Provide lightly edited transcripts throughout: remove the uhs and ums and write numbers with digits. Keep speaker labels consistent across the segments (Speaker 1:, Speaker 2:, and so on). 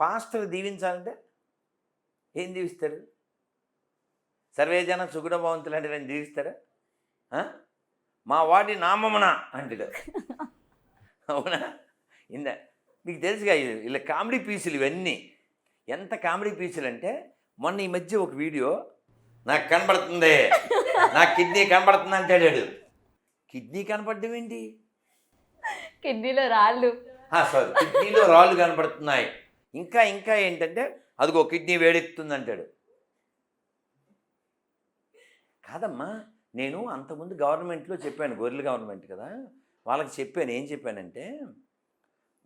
Speaker 1: Pastor దీవించాలంటే ఏం దీవిస్తారు? సర్వేజన సుగుణ భవంతులు అంటే నేను దీవిస్తారా? మా వాడి నామమున అంటాడు. అవునా? మీకు తెలుసుగా ఇలా కామెడీ పీసులు ఇవన్నీ. ఎంత కామెడీ పీసులు అంటే మొన్న ఈ మధ్య ఒక వీడియో, నాకు కనబడుతుంది, నా కిడ్నీ కనబడుతుంది అంటాడు. కిడ్నీ కనపడడం ఏంటి?
Speaker 2: కిడ్నీలో రాళ్ళు.
Speaker 1: సారీ, కిడ్నీలో రాళ్ళు కనపడుతున్నాయి. ఇంకా ఇంకా ఏంటంటే అదిగో కిడ్నీ వేడెక్కుతుంది అంటాడు. కాదమ్మా, నేను అంతకుముందు గవర్నమెంట్లో చెప్పాను, గొర్రెల గవర్నమెంట్ కదా, వాళ్ళకి చెప్పాను. ఏం చెప్పానంటే,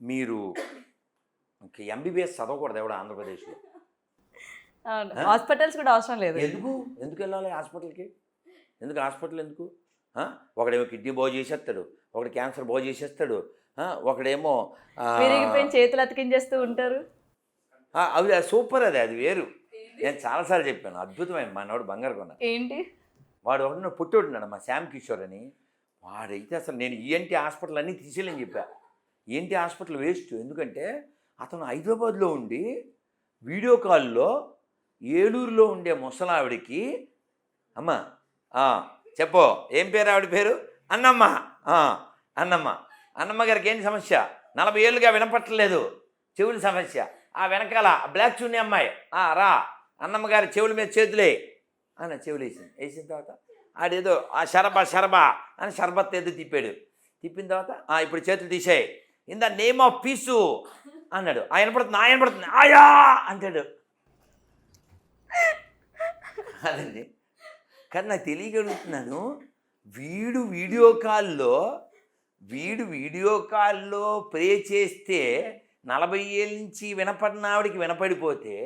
Speaker 1: మీరు ఎంబీబీఎస్ చదవకూడదు ఎవడ ఆంధ్రప్రదేశ్లో.
Speaker 2: హాస్పిటల్స్ కూడా అవసరం లేదు.
Speaker 1: ఎందుకు వెళ్ళాలి హాస్పిటల్కి? హాస్పిటల్ ఎందుకు? ఒకడేమో కిడ్నీ బాగు చేసేస్తాడు, ఒకడు క్యాన్సర్ బాగు చేసేస్తాడు, ఒకడేమో
Speaker 2: విరిగిపోయిన చేతులు అతికించేస్తూ ఉంటారు.
Speaker 1: అవి సూపర్, అది వేరు. నేను చాలాసార్లు చెప్పాను, అద్భుతమైన మనవాడు బంగారు కొన్న.
Speaker 2: ఏంటి
Speaker 1: వాడు ఒకటి పుట్టోడున్నాడు, మా శ్యామ్ కిషోర్ అని. వాడైతే అసలు నేను ఈఎన్టీ హాస్పిటల్ అన్నీ తీసేయాలని చెప్పా. ENT hospital waste. ఎందుకంటే అతను హైదరాబాద్లో ఉండి వీడియో కాల్లో ఏలూరులో ఉండే ముసలావిడికి, అమ్మ చెప్పు ఏం పేరు ఆవిడ పేరు? అన్నమ్మ. అన్నమ్మ గారికి ఏంటి సమస్య? 40 ఏళ్ళుగా వినపట్టలేదు, చెవుల సమస్య. ఆ వెనకాల బ్లాక్ చున్నీ అమ్మాయి, రా అన్నమ్మ గారి చెవుల మీద చేతులే అన్న చెవులు వేసిన తర్వాత ఆడేదో ఆ షరబా అని షర్బత్ ఏదో తిప్పిన తర్వాత ఇప్పుడు చేతులు తీసేయి, in the name of peace అన్నాడు. వినపడుతుంది ఆయా అంటాడు. అదండి. కానీ నాకు తెలియగలుగుతున్నాను, వీడు వీడియో కాల్లో ప్రే చేస్తే 40 ఏళ్ళ నుంచి వినపడిన ఆవిడికి వినపడిపోతే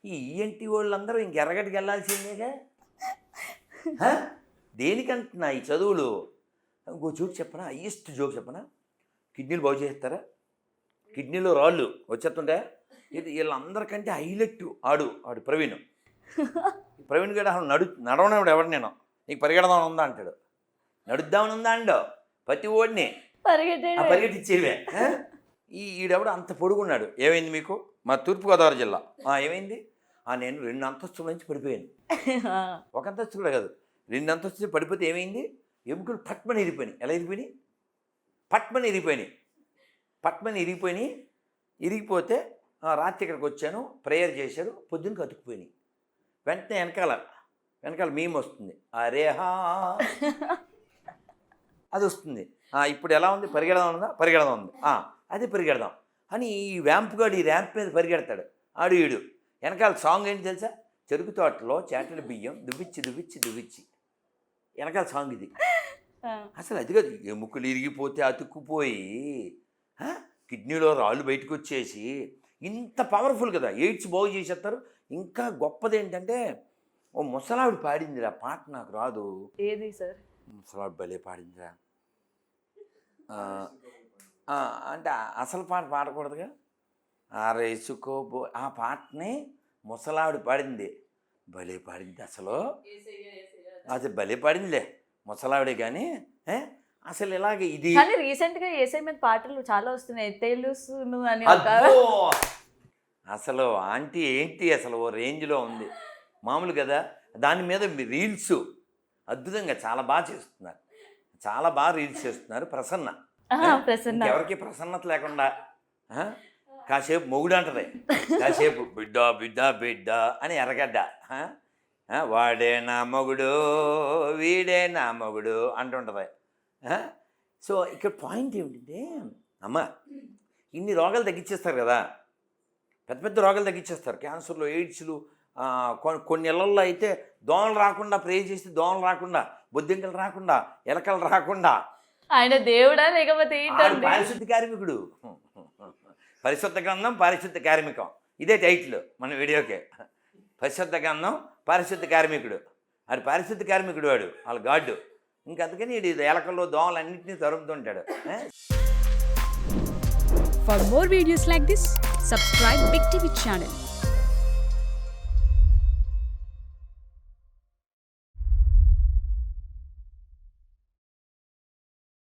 Speaker 1: ఈ ఈఎన్టీ వాళ్ళందరూ ఇంకెర్రగట్టుకు వెళ్ళాల్సిందేగా. దేనికంటున్నా ఈ చదువులు? ఇంకో జోక్ చెప్పనా, హైయెస్ట్ జోక్ చెప్పనా? కిడ్నీలు బాగు చేస్తారా? కిడ్నీలో రాళ్ళు వచ్చేస్తుంటాయా? ఇది వీళ్ళందరికంటే హైలైట్ ఆడు ప్రవీణ్ గడ నడవనప్పుడు ఎవడు నేను నీకు పరిగెడదామని ఉందా అంటాడు. నడుద్దామని ఉందా అండో ప్రతి ఓడిని పరిగెట్టిచ్చేవే. ఈడెవడు అంత పొడుగున్నాడు. ఏమైంది మీకు? మా తూర్పుగోదావరి జిల్లా. ఏమైంది? నేను 2 అంతస్తుల నుంచి పడిపోయాను. ఒక అంతస్తు కూడా కాదు, 2 అంతస్తులు పడిపోతే ఏమైంది? ఎముకలు పట్మని ఇరిగిపోయినాయి. ఎలా ఇరిగిపోయినాయి? పట్మని ఇరిగిపోతే రాత్రి ఇక్కడికి వచ్చాను, ప్రేయర్ చేశారు, పొద్దున్నకి అతుక్కుపోయినాయి. వెంటనే వెనకాల మేము వస్తుంది, అరేహా అది వస్తుంది. ఇప్పుడు ఎలా ఉంది? పరిగెడదాం ఉంది. అది పరిగెడదాం అని ఈ ర్యాంప్ మీద పరిగెడతాడు ఈడు. వెనకాల సాంగ్ ఏంటి తెలుసా? చెరుకు తోటలో చేటల బియ్యం దువ్విచ్చి వెనకాల సాంగ్ ఇది. అసలు అది కాదు, ఎముకలు ఇరిగిపోతే అతుక్కుపోయి కిడ్నీలో రాళ్ళు బయటకు వచ్చేసి ఇంత పవర్ఫుల్ కదా, ఎయిడ్స్ బాగు చేసేస్తారు. ఇంకా గొప్పది ఏంటంటే, ఓ ముసలావిడ పాడిందిరా పాట, నాకు రాదు.
Speaker 2: ఏది సార్?
Speaker 1: ముసలావిడ భలే పాడిందిరా. అంటే అసలు పాట పాడకూడదుగా. రేసుకోబో ఆ పాటని ముసలావిడ పాడింది, భలే పాడింది. అసలు భలే పాడిందిలే ముసలావిడే. కానీ అసలు ఇలాగే ఇది
Speaker 2: రీసెంట్గా ఏసై మీద పాటలు చాలా వస్తున్నాయి, తెలుసును అని.
Speaker 1: అసలు ఆంటీ ఏంటి అసలు ఓ రేంజ్లో ఉంది, మామూలు కదా. దాని మీద రీల్స్ అద్భుతంగా చాలా బాగా చేస్తున్నారు. ప్రసన్న ఎవరికి ప్రసన్నత లేకుండా కాసేపు మొగుడు అంటది, కాసేపు బిడ్డ అని ఎర్రగడ్డ, వాడే నా మొగుడు వీడే నా మొగుడు అంటుంటుంది. సో ఇక్కడ పాయింట్ ఏమిటంటే, అమ్మ ఇన్ని రోగాలు తగ్గించేస్తారు కదా, పెద్ద రోగాలు తగ్గించేస్తారు. క్యాన్సర్లు, ఎయిడ్స్లు, కొన్ని ఇళ్లలో అయితే దోమలు రాకుండా ప్రే చేస్తే దోమలు రాకుండా, బొద్దింకలు రాకుండా, ఎలకలు రాకుండా.
Speaker 2: ఆయన దేవుడా లేకపోతే
Speaker 1: పారిశుద్ధ కార్మికుడు. పరిశుద్ధ గ్రంథం పారిశుద్ధ కార్మికం, ఇదే టైటిల్ మన వీడియోకే. పరిశుద్ధ గ్రంథం పారిశుద్ధ కార్మికుడు. వాడు పారిశుద్ధ కార్మికుడు, వాడు వాళ్ళ గాడ్డు. ఇంకందుకని ఇది ఎలకల్లో దోమలు అన్నింటినీ తరుముతుంటాడు.
Speaker 3: For more videos like this, subscribe Big TV channel.